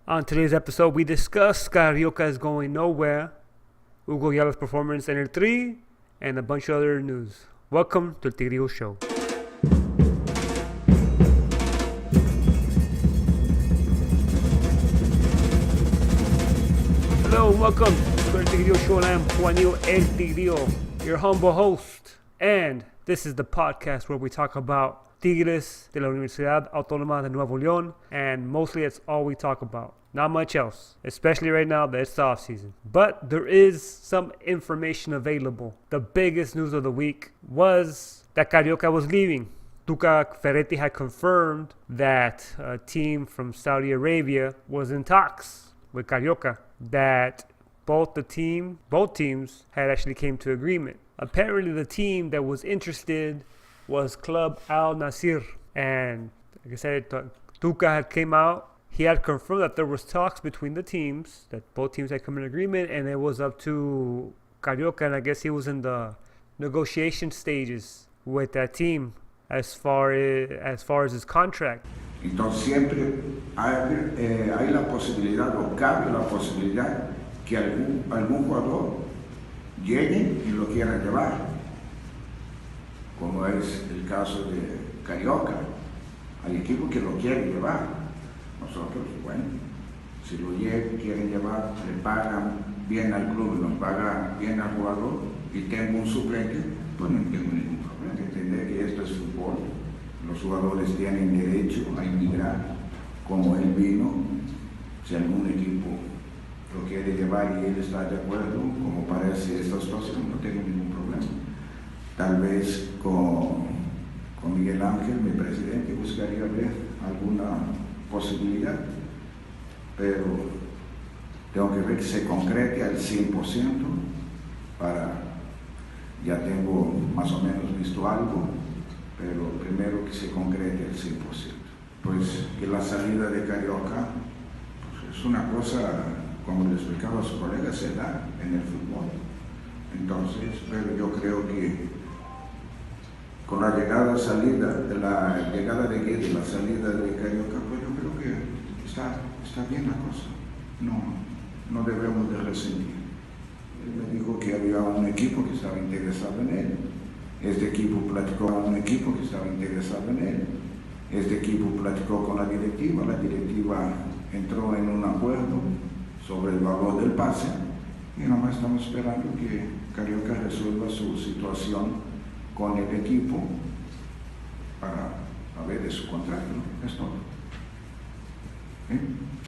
On today's episode, we discuss Carioca is going nowhere, Hugo Ayala's performance in Tigrillo, and a bunch of other news. Welcome to the Tigrillo Show. Hello, welcome to the Tigrillo Show, and I'm Juanillo El Tigrillo, your humble host. And this is the podcast where we talk about Tigres de la Universidad Autónoma de Nuevo León, and mostly it's all we talk about. Not much else, especially right now that it's the off season. But there is some information available. The biggest news of the week was that Carioca was leaving. Tuca Ferretti had confirmed that a team from Saudi Arabia was in talks with Carioca, that both teams had actually came to agreement. Apparently the team that was interested was Club Al Nasir, and like I said, Tuca had came out. He had confirmed that there was talks between the teams, that both teams had come in agreement, and it was up to Carioca, and I guess he was in the negotiation stages with that team as far as his contract. Entonces siempre hay la posibilidad o cabe la posibilidad que algún jugador llegue y lo quiera llevar, como es el caso de Carioca. Hay equipos que lo quieren llevar. Nosotros, bueno, si lo quieren llevar, le pagan bien al club, nos pagan bien al jugador y tengo un suplente, pues no tengo ningún problema. Entender que esto es fútbol, los jugadores tienen derecho a emigrar como él vino. Si algún equipo lo quiere llevar y él está de acuerdo, como parece esta situación, no tengo ningún problema. Tal vez con Miguel Ángel, mi presidente, buscaría ver alguna posibilidad, pero tengo que ver que se concrete al 100% ya tengo más o menos visto algo, pero primero que se concrete al 100%. Pues que la salida de Carioca pues es una cosa, como le explicaba a su colega, se da en el fútbol. Entonces, pero yo creo que con la llegada de Guedes y la salida de Carioca, pues yo creo que está bien la cosa. No debemos de resentir. Él me dijo que había un equipo que estaba interesado en él. Este equipo platicó con un equipo que estaba interesado en él. Este equipo platicó con la directiva entró en un acuerdo sobre el valor del pase y nomás estamos esperando que Carioca resuelva su situación con el equipo para ver de su contrato. Es todo.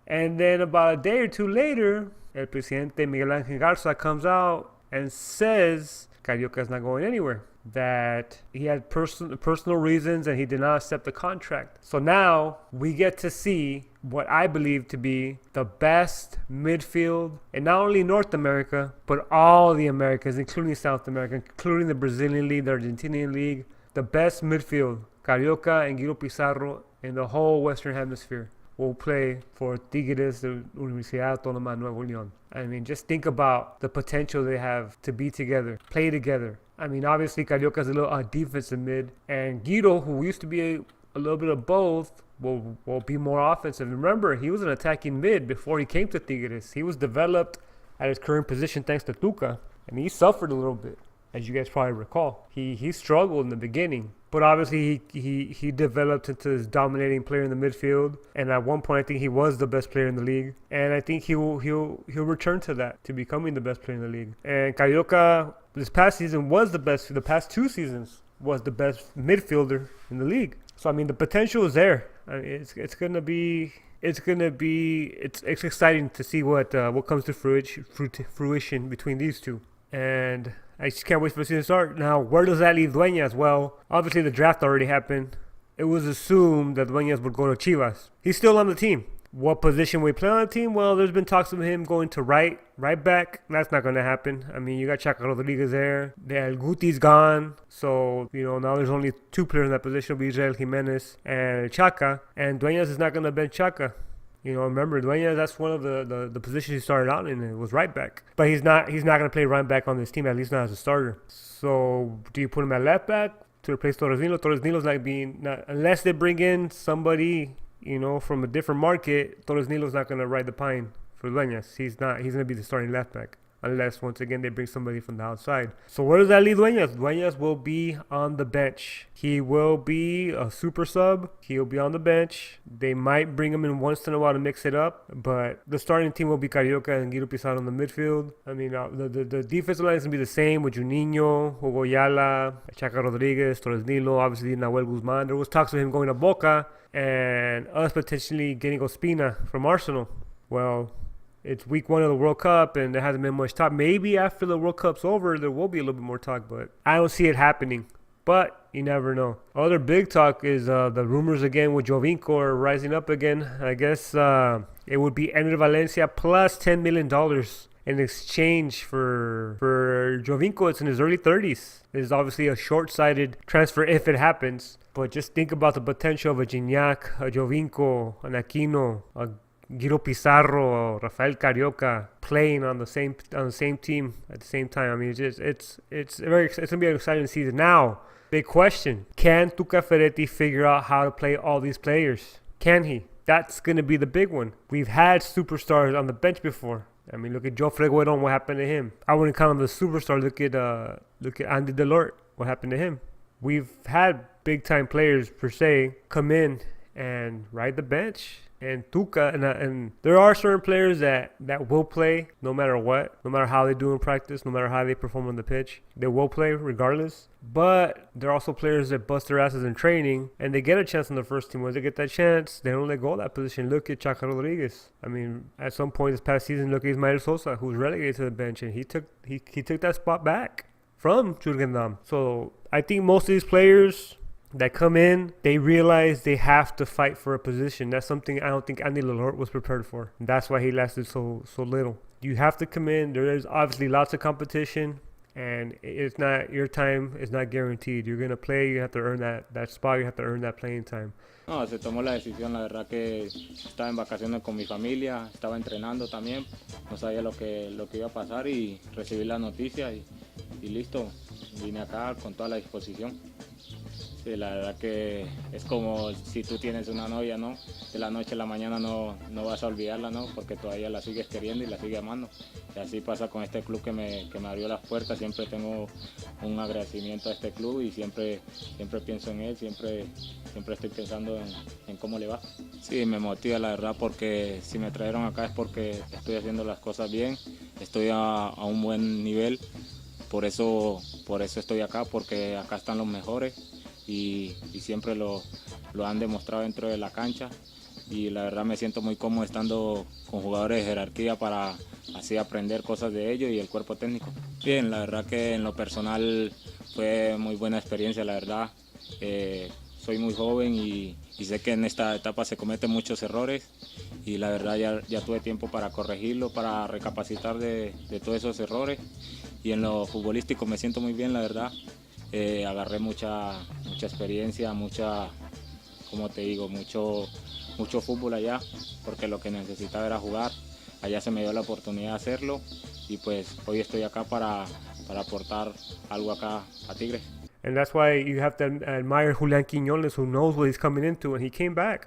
And then about a day or two later, el presidente Miguel Ángel Garza comes out and says Carioca is not going anywhere, that he had personal reasons and he did not accept the contract. So now we get to see what I believe to be the best midfield in not only North America, but all the Americas, including South America, including the Brazilian League, the Argentinian League, the best midfield, Carioca and Guido Pizarro in the whole Western Hemisphere will play for Tigres de Universidad Autónoma de Nuevo León. I mean, just think about the potential they have to be together, play together. I mean, obviously, Carioca's a little defensive mid, and Guido, who used to be a little bit of both, will be more offensive. Remember, he was an attacking mid before he came to Tigres. He was developed at his current position thanks to Tuca, and he suffered a little bit, as you guys probably recall. He struggled in the beginning, but obviously he developed into this dominating player in the midfield, and at one point I think he was the best player in the league, and I think he'll return to that, to becoming the best player in the league. And Carioca this past season was the best. The past two seasons was the best midfielder in the league. So I mean, the potential is there. I mean, it's exciting to see what comes to fruition between these two. And I just can't wait for the season to start. Now, where does that leave Dueñas? Well, obviously the draft already happened. It was assumed that Dueñas would go to Chivas. He's still on the team. What position we play on the team? Well, there's been talks of him going to right back. That's not going to happen. I mean, you got Chaca Rodriguez there. El Guti's gone. So, now there's only two players in that position. It'll be Israel Jimenez and Chaca. And Dueñas is not going to bench Chaca. Remember, Dueñas, that's one of the positions he started out in. It was right back. But he's not going to play right back on this team, at least not as a starter. So, do you put him at left back to replace Torres Nilo? Torres Nilo's unless they bring in somebody from a different market, Torres Nilo's not going to ride the pine for Dueñas. He's not. He's going to be the starting left back. Unless, once again, they bring somebody from the outside. So where does that leave Dueñas? Dueñas will be on the bench. He will be a super sub. He'll be on the bench. They might bring him in once in a while to mix it up. But the starting team will be Carioca and Guido Pizarro in the midfield. I mean, the defensive line is going to be the same with Juninho, Hugo Ayala, Chaca Rodriguez, Torres Nilo, obviously Nahuel Guzman. There was talks of him going to Boca and us potentially getting Ospina from Arsenal. Well, it's week 1 of the World Cup, and there hasn't been much talk. Maybe after the World Cup's over, there will be a little bit more talk, but I don't see it happening. But you never know. Other big talk is the rumors again with Jovinko are rising up again. I guess it would be Ener Valencia plus $10 million in exchange for Jovinko. It's in his early 30s. It's obviously a short-sighted transfer if it happens. But just think about the potential of a Gignac, a Jovinko, an Aquino, a Guido Pizarro, Rafael Carioca playing on the same team at the same time. I mean, it's gonna be an exciting season. Now, big question: can Tuca Ferretti figure out how to play all these players? Can he? That's gonna be the big one. We've had superstars on the bench before. I mean, look at Joe Fregueron. What happened to him? I wouldn't count him the superstar. Look at Andy Delort. What happened to him? We've had big time players per se come in and ride the bench. And Tuca, and there are certain players that will play no matter what, no matter how they do in practice, no matter how they perform on the pitch. They will play regardless. But there are also players that bust their asses in training, and they get a chance on the first team. Once they get that chance, they don't let go of that position. Look at Chaca Rodriguez. I mean, at some point this past season, look at Ismael Sosa, who was relegated to the bench, and he took that spot back from Jurgen Damm. So I think most of these players that come in, they realize they have to fight for a position. That's something I don't think Andy Delort was prepared for. That's why he lasted so little. You have to come in. There is obviously lots of competition, and it's not your time is not guaranteed. You're gonna play. You have to earn that spot. You have to earn that playing time. No, se tomó la decisión, la verdad que estaba en vacaciones con mi familia, estaba entrenando también, no sabía lo que iba a pasar y recibí la noticia y listo, vine acá con toda la disposición. Sí, la verdad que es como si tú tienes una novia, ¿no? De la noche a la mañana no vas a olvidarla, ¿no? Porque todavía la sigues queriendo y la sigues amando. Y así pasa con este club que me abrió las puertas. Siempre tengo un agradecimiento a este club y siempre pienso en él, siempre estoy pensando en cómo le va. Sí, me motiva la verdad porque si me trajeron acá es porque estoy haciendo las cosas bien, estoy a un buen nivel. Por eso estoy acá, porque acá están los mejores. Y siempre lo han demostrado dentro de la cancha y la verdad me siento muy cómodo estando con jugadores de jerarquía para así aprender cosas de ellos y el cuerpo técnico. Bien, la verdad que en lo personal fue muy buena experiencia, la verdad. Soy muy joven y sé que en esta etapa se cometen muchos errores y la verdad ya tuve tiempo para corregirlo, para recapacitar de todos esos errores y en lo futbolístico me siento muy bien, la verdad. Agarré mucha experiencia, como te digo, mucho fútbol allá, porque lo que necesitaba era jugar. Allá se me dio la oportunidad de hacerlo y pues hoy estoy acá para aportar algo acá a Tigres. And that's why you have to admire Julián Quiñones, who knows what he's coming into, and he came back.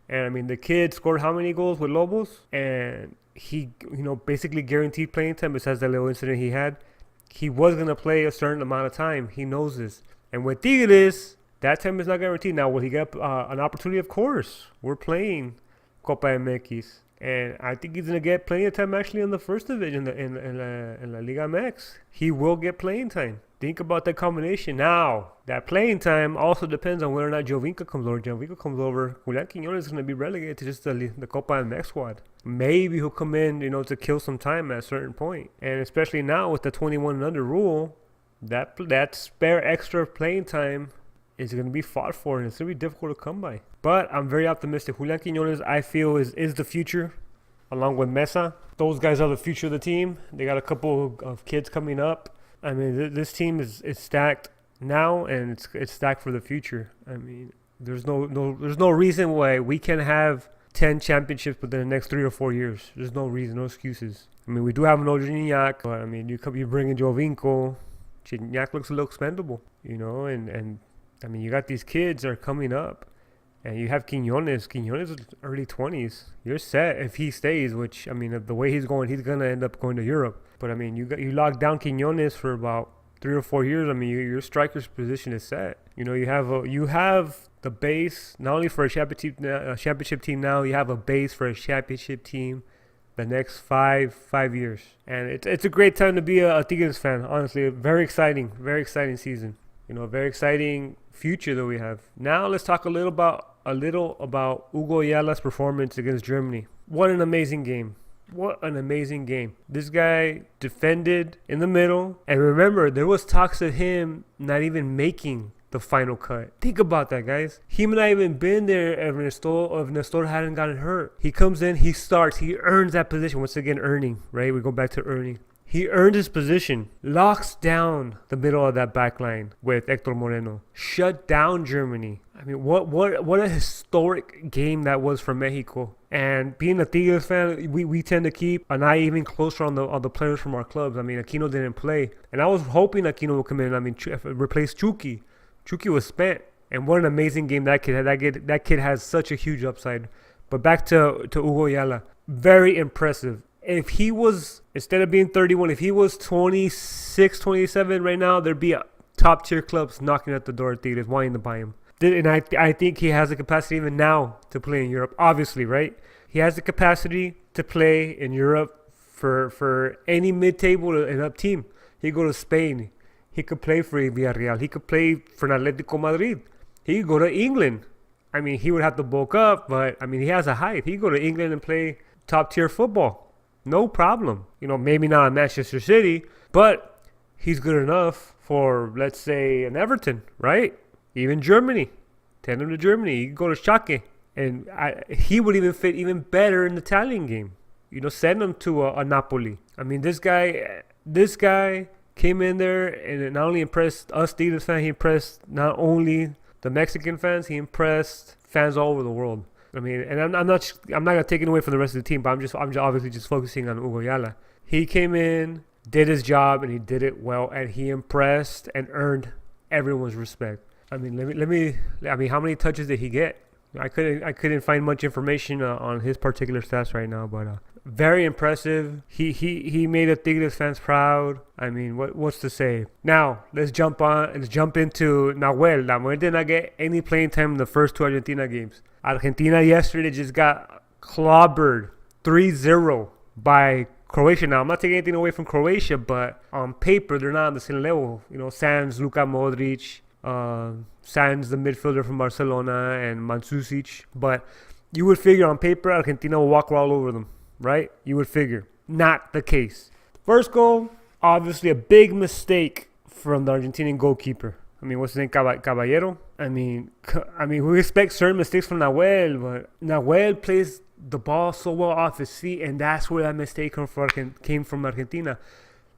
And I mean, the kid scored how many goals with Lobos? And he, basically guaranteed playing time besides that little incident he had. He was going to play a certain amount of time. He knows this. And with Tigres, that time is not guaranteed. Now, will he get an opportunity? Of course. We're playing Copa MX. And I think he's going to get plenty of time actually in the first division, in La Liga MX. He will get playing time. Think about that combination. Now, that playing time also depends on whether or not Jovinko comes over. Jovinko comes over, Julián Quiñones is going to be relegated to just the Copa MX squad. Maybe he'll come in, to kill some time at a certain point. And especially now with the 21 and under rule, that spare extra playing time is going to be fought for, and it's going to be difficult to come by. But I'm very optimistic. Julián Quiñones, I feel, is the future, along with Mesa. Those guys are the future of the team. They got a couple of kids coming up. I mean, this team is stacked now, and it's stacked for the future. I mean, there's no reason why we can't have 10 championships within the next 3 or 4 years. There's no reason, no excuses. I mean, we do have an old Gignac, but I mean, you bring in Jovinko. Gignac looks a little expendable, and I mean, you got these kids that are coming up, And you have Quiñones. Quiñones is early 20s. You're set if he stays, which, I mean, the way he's going, he's going to end up going to Europe. But, I mean, you lock down Quiñones for about 3 or 4 years. I mean, your striker's position is set. You know, you have the base, not only for a championship team now, you have a base for a championship team the next five years. And it's a great time to be a Tigres fan, honestly. A very exciting season. You know, a very exciting future that we have. Now let's talk a little about Hugo Ayala's performance against Germany. What an amazing game. What an amazing game. This guy defended in the middle. And remember, there was talks of him not even making the final cut. Think about that, guys. He might not even been there if Nestor hadn't gotten hurt. He comes in, he starts, he earns that position. Once again, earning, right? We go back to earning. He earned his position, locks down the middle of that back line with Hector Moreno, shut down Germany. I mean, what a historic game that was for Mexico. And being a Tigres fan, we tend to keep an eye even closer on the players from our clubs. I mean, Aquino didn't play, and I was hoping Aquino would come in. I mean, replace Chucky. Chucky was spent, and what an amazing game that kid had. That kid has such a huge upside. But back to Hugo Ayala, very impressive. If he was, instead of being 31, if he was 26, 27 right now, there'd be top tier clubs knocking at the door at Tigres wanting to buy him. And I think he has the capacity even now to play in Europe, obviously, right? He has the capacity to play in Europe for any mid-table and up team. He could go to Spain. He could play for Villarreal. He could play for Atletico Madrid. He could go to England. I mean, he would have to bulk up, but, I mean, he has a height. He could go to England and play top-tier football. No problem. You know, maybe not at Manchester City, but he's good enough for, let's say, an Everton, right? Even Germany. Send him to Germany. He could go to Schalke. And he would even fit even better in the Italian game. You know, send him to a Napoli. I mean, this guy came in there and not only impressed us Tigres fans, he impressed not only the Mexican fans, he impressed fans all over the world. I mean, and I'm not gonna take it away from the rest of the team, but I'm just obviously just focusing on Hugo Ayala. He came in, did his job, and he did it well, and he impressed and earned everyone's respect. I mean, how many touches did he get? I couldn't find much information on his particular stats right now, but very impressive. He made the Tigres fans proud. I mean, what's to say? Now let's jump into Nahuel. Nahuel did not get any playing time in the first 2 Argentina games. Argentina yesterday just got clobbered 3-0 by Croatia. Now I'm not taking anything away from Croatia, but on paper they're not on the same level. You know, sans Luka Modric. Sans the midfielder from Barcelona and Mandzukic, but you would figure on paper Argentina will walk all over them, right? You would figure. Not the case. First goal, obviously a big mistake from the Argentinian goalkeeper. I mean, what's his name? Caballero? I mean, we expect certain mistakes from Nahuel, but Nahuel plays the ball so well off his feet, and that's where that mistake came from Argentina.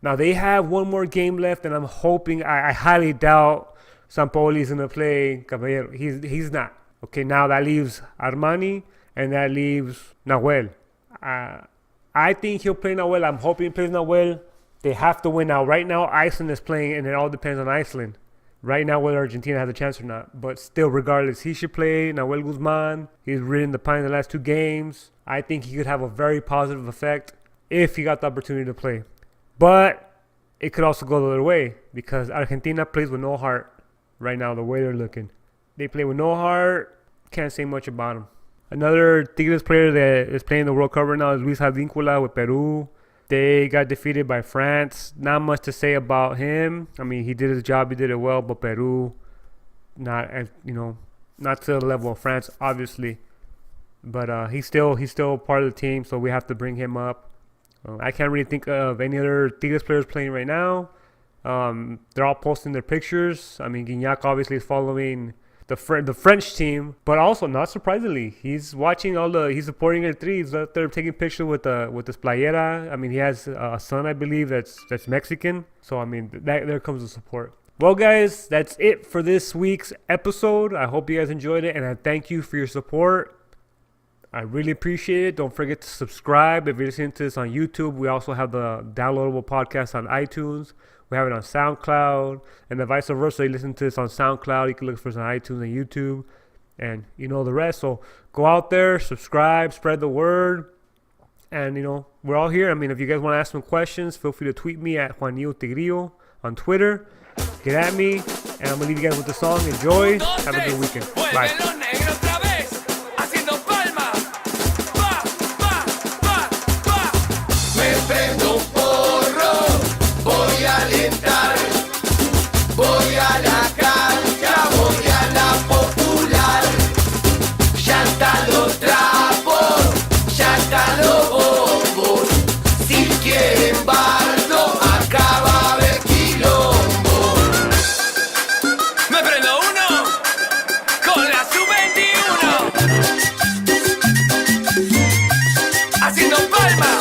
Now, they have one more game left, and I'm hoping, I highly doubt Sampaoli is going to play Caballero. He's not. Okay, now that leaves Armani and that leaves Nahuel. I think he'll play Nahuel. I'm hoping he plays Nahuel. They have to win now. Right now, Iceland is playing, and it all depends on Iceland. Right now, whether Argentina has a chance or not. But still, regardless, he should play Nahuel Guzman. He's ridden the pine the last 2 games. I think he could have a very positive effect if he got the opportunity to play. But it could also go the other way because Argentina plays with no heart. Right now, the way they're looking. They play with no heart. Can't say much about them. Another Tigres player that is playing the World Cup right now is Luis Advíncula with Peru. They got defeated by France. Not much to say about him. I mean, he did his job. He did it well. But Peru, not to the level of France, obviously. But he's still part of the team, so we have to bring him up. I can't really think of any other Tigres players playing right now. They're all posting their pictures. I mean, Gignac obviously is following the French team, but also not surprisingly, he's supporting their threes. They're taking pictures with this playera. I mean, he has a son, I believe, that's Mexican. So I mean, there comes the support. Well, guys, that's it for this week's episode. I hope you guys enjoyed it, and I thank you for your support. I really appreciate it. Don't forget to subscribe. If you're listening to this on YouTube, we also have the downloadable podcast on iTunes. We have it on SoundCloud, and the vice versa. You listen to this on SoundCloud, you can look for us on iTunes and YouTube. And you know the rest. So go out there, subscribe, spread the word. And, you know, we're all here. I mean, if you guys want to ask some questions, feel free to tweet me at Juanillo Tigrillo on Twitter. Get at me. And I'm going to leave you guys with the song. Enjoy. Have a good weekend. Bye. Me prendo un porro, voy a alentar, voy a la cancha, voy a la popular. Ya están los trapos, ya están los bombos. Si quieren bardo, acá va a haber quilombo. Me prendo uno con la sub-21, haciendo palmas.